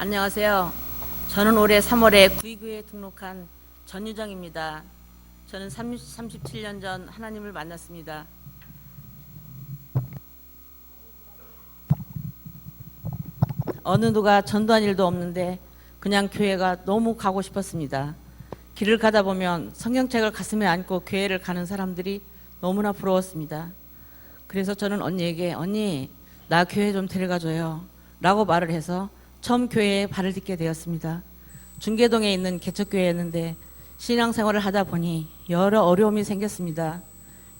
안녕하세요. 저는 올해 3월에 구의교회에 등록한 전유정입니다. 저는 37년 전 하나님을 만났습니다. 어느 누가 전도한 일도 없는데 그냥 교회가 너무 가고 싶었습니다. 길을 가다 보면 성경책을 가슴에 안고 교회를 가는 사람들이 너무나 부러웠습니다. 그래서 저는 언니에게 언니 나 교회 좀 데려가줘요 라고 말을 해서 처음 교회에 발을 딛게 되었습니다. 중계동에 있는 개척교회였는데 신앙생활을 하다 보니 여러 어려움이 생겼습니다.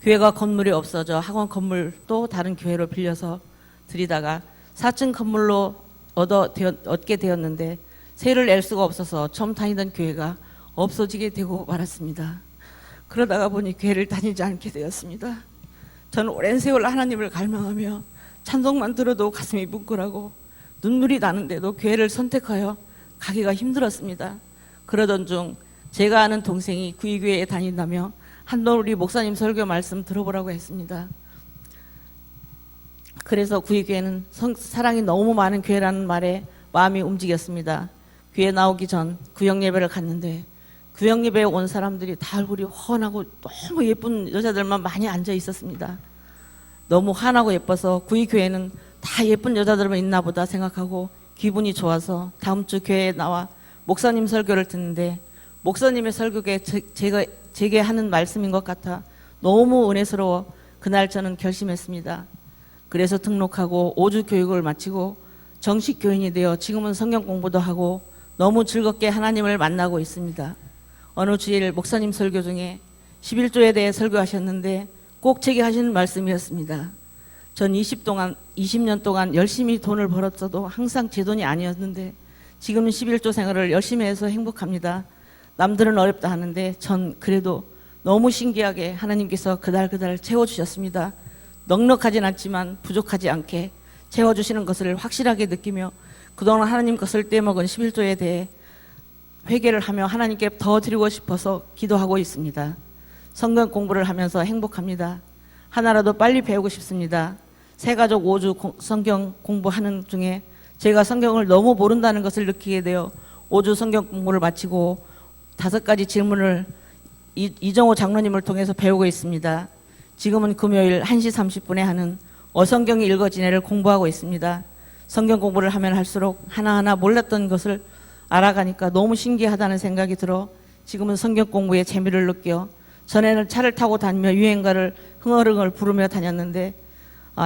교회가 건물이 없어져 학원 건물도 다른 교회로 빌려서 들이다가 4층 건물로 얻게 되었는데 세를 낼 수가 없어서 처음 다니던 교회가 없어지게 되고 말았습니다. 그러다가 보니 교회를 다니지 않게 되었습니다. 저는 오랜 세월 하나님을 갈망하며 찬송만 들어도 가슴이 뭉클하고 눈물이 나는데도 교회를 선택하여 가기가 힘들었습니다. 그러던 중 제가 아는 동생이 구의교회에 다닌다며 한번 우리 목사님 설교 말씀 들어보라고 했습니다. 그래서 구의교회는 사랑이 너무 많은 교회라는 말에 마음이 움직였습니다. 교회 나오기 전 구역예배를 갔는데 구역예배에 온 사람들이 다 얼굴이 훤하고 너무 예쁜 여자들만 많이 앉아 있었습니다. 너무 환하고 예뻐서 구의교회는 다 예쁜 여자들만 있나 보다 생각하고 기분이 좋아서 다음 주 교회에 나와 목사님 설교를 듣는데 목사님의 설교에 제게 하는 말씀인 것 같아 너무 은혜스러워 그날 저는 결심했습니다. 그래서 등록하고 5주 교육을 마치고 정식 교인이 되어 지금은 성경 공부도 하고 너무 즐겁게 하나님을 만나고 있습니다. 어느 주일 목사님 설교 중에 11조에 대해 설교하셨는데 꼭 제게 하시는 말씀이었습니다. 전 20년 동안 열심히 돈을 벌었어도 항상 제 돈이 아니었는데 지금은 11조 생활을 열심히 해서 행복합니다. 남들은 어렵다 하는데 전 그래도 너무 신기하게 하나님께서 그달 채워주셨습니다. 넉넉하진 않지만 부족하지 않게 채워주시는 것을 확실하게 느끼며 그동안 하나님 것을 떼먹은 11조에 대해 회개를 하며 하나님께 더 드리고 싶어서 기도하고 있습니다. 성경 공부를 하면서 행복합니다. 하나라도 빨리 배우고 싶습니다. 새가족 5주 성경 공부하는 중에 제가 성경을 너무 모른다는 것을 느끼게 되어 5주 성경 공부를 마치고 5가지 질문을 이정호 장로님을 통해서 배우고 있습니다. 지금은 금요일 1시 30분에 하는 어성경이 읽어지네를 공부하고 있습니다. 성경 공부를 하면 할수록 하나하나 몰랐던 것을 알아가니까 너무 신기하다는 생각이 들어 지금은 성경 공부에 재미를 느껴 전에는 차를 타고 다니며 유행가를 흥얼흥얼 부르며 다녔는데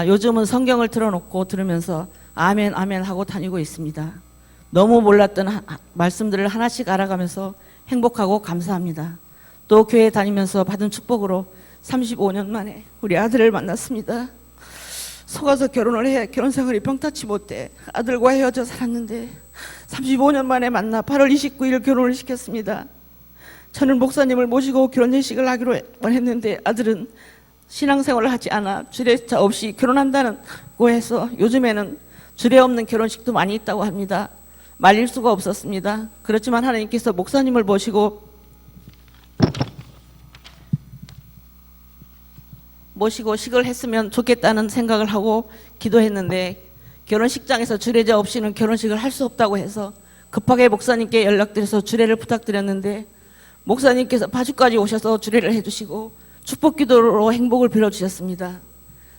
요즘은 성경을 틀어놓고 들으면서 아멘 아멘 하고 다니고 있습니다. 너무 몰랐던 말씀들을 하나씩 알아가면서 행복하고 감사합니다. 또 교회 다니면서 받은 축복으로 35년 만에 우리 아들을 만났습니다. 속아서 결혼을 해 결혼 생활이 평탄치 못해 아들과 헤어져 살았는데 35년 만에 만나 8월 29일 결혼을 시켰습니다. 저는 목사님을 모시고 결혼 예식을 하기로 했는데 아들은 신앙생활을 하지 않아 주례자 없이 결혼한다고 해서 요즘에는 주례 없는 결혼식도 많이 있다고 합니다. 말릴 수가 없었습니다. 그렇지만 하나님께서 목사님을 모시고 식을 했으면 좋겠다는 생각을 하고 기도했는데 결혼식장에서 주례자 없이는 결혼식을 할 수 없다고 해서 급하게 목사님께 연락드려서 주례를 부탁드렸는데 목사님께서 파주까지 오셔서 주례를 해주시고 축복기도로 행복을 빌어주셨습니다.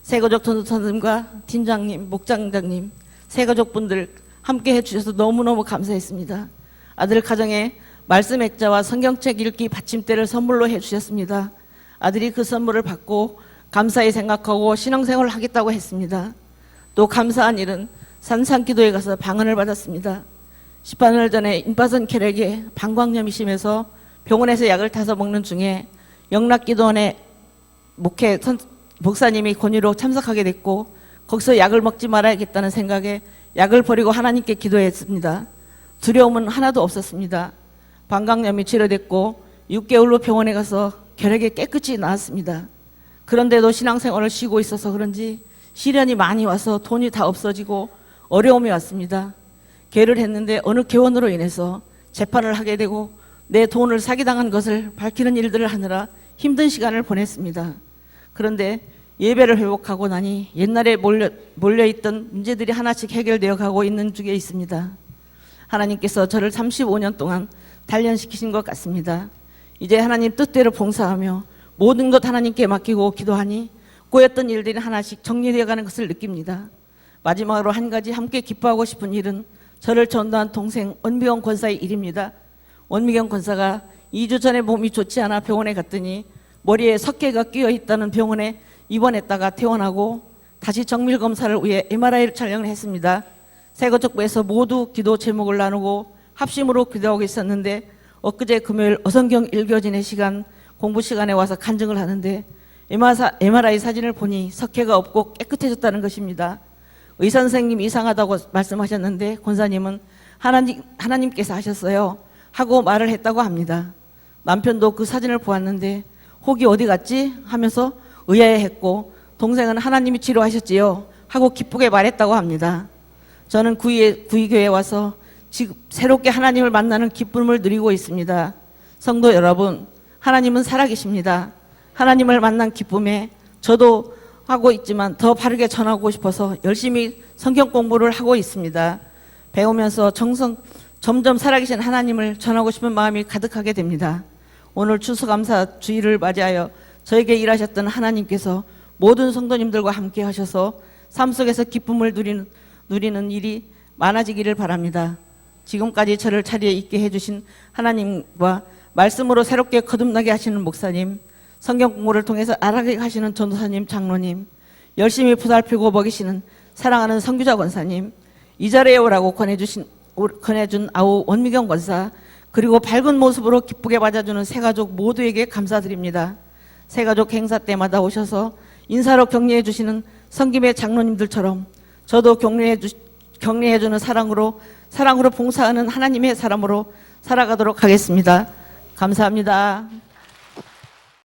새가족 전도사님과 팀장님, 목장장님, 새가족분들 함께 해주셔서 너무너무 감사했습니다. 아들 가정에 말씀 액자와 성경책 읽기 받침대를 선물로 해주셨습니다. 아들이 그 선물을 받고 감사히 생각하고 신앙생활을 하겠다고 했습니다. 또 감사한 일은 산상기도에 가서 방언을 받았습니다. 18년 전에 임파선 혈액에 방광염이 심해서 병원에서 약을 타서 먹는 중에 영락기도원에 목사님이 권유로 참석하게 됐고 거기서 약을 먹지 말아야겠다는 생각에 약을 버리고 하나님께 기도했습니다. 두려움은 하나도 없었습니다. 방광염이 치료됐고 6개월로 병원에 가서 혈액이 깨끗이 나았습니다. 그런데도 신앙생활을 쉬고 있어서 그런지 시련이 많이 와서 돈이 다 없어지고 어려움이 왔습니다. 계를 했는데 어느 교원으로 인해서 재판을 하게 되고 내 돈을 사기당한 것을 밝히는 일들을 하느라 힘든 시간을 보냈습니다. 그런데 예배를 회복하고 나니 옛날에 몰려있던 문제들이 하나씩 해결되어 가고 있는 중에 있습니다. 하나님께서 저를 35년 동안 단련시키신 것 같습니다. 이제 하나님 뜻대로 봉사하며 모든 것 하나님께 맡기고 기도하니 꼬였던 일들이 하나씩 정리되어가는 것을 느낍니다. 마지막으로 한 가지 함께 기뻐하고 싶은 일은 저를 전도한 동생 원미경 권사의 일입니다. 원미경 권사가 2주 전에 몸이 좋지 않아 병원에 갔더니 머리에 석회가 끼어 있다는 병원에 입원했다가 퇴원하고 다시 정밀 검사를 위해 MRI를 촬영을 했습니다. 새가족부에서 모두 기도 제목을 나누고 합심으로 기도하고 있었는데 엊그제 금요일 어성경 일교진의 시간 공부 시간에 와서 간증을 하는데 MRI 사진을 보니 석회가 없고 깨끗해졌다는 것입니다. 의사 선생님이 이상하다고 말씀하셨는데 권사님은 하나님께서 하셨어요 하고 말을 했다고 합니다. 남편도 그 사진을 보았는데 혹이 어디 갔지 하면서 의아해했고 동생은 하나님이 치료하셨지요 하고 기쁘게 말했다고 합니다. 저는 구의교회에 와서 지금 새롭게 하나님을 만나는 기쁨을 누리고 있습니다. 성도 여러분, 하나님은 살아계십니다. 하나님을 만난 기쁨에 저도 하고 있지만 더 바르게 전하고 싶어서 열심히 성경 공부를 하고 있습니다. 배우면서 점점 살아계신 하나님을 전하고 싶은 마음이 가득하게 됩니다. 오늘 추수감사 주일을 맞이하여 저에게 일하셨던 하나님께서 모든 성도님들과 함께 하셔서 삶 속에서 기쁨을 누리는 일이 많아지기를 바랍니다. 지금까지 저를 자리에 있게 해주신 하나님과 말씀으로 새롭게 거듭나게 하시는 목사님, 성경 공부를 통해서 알아가게 하시는 전도사님, 장로님, 열심히 보살피고 먹이시는 사랑하는 선교자 권사님, 이 자리에 오라고 권해준 아우 원미경 권사, 그리고 밝은 모습으로 기쁘게 맞아주는 새가족 모두에게 감사드립니다. 새가족 행사 때마다 오셔서 인사로 격려해 주시는 성김의 장로님들처럼 저도 격려해 주는 사랑으로 봉사하는 하나님의 사람으로 살아가도록 하겠습니다. 감사합니다.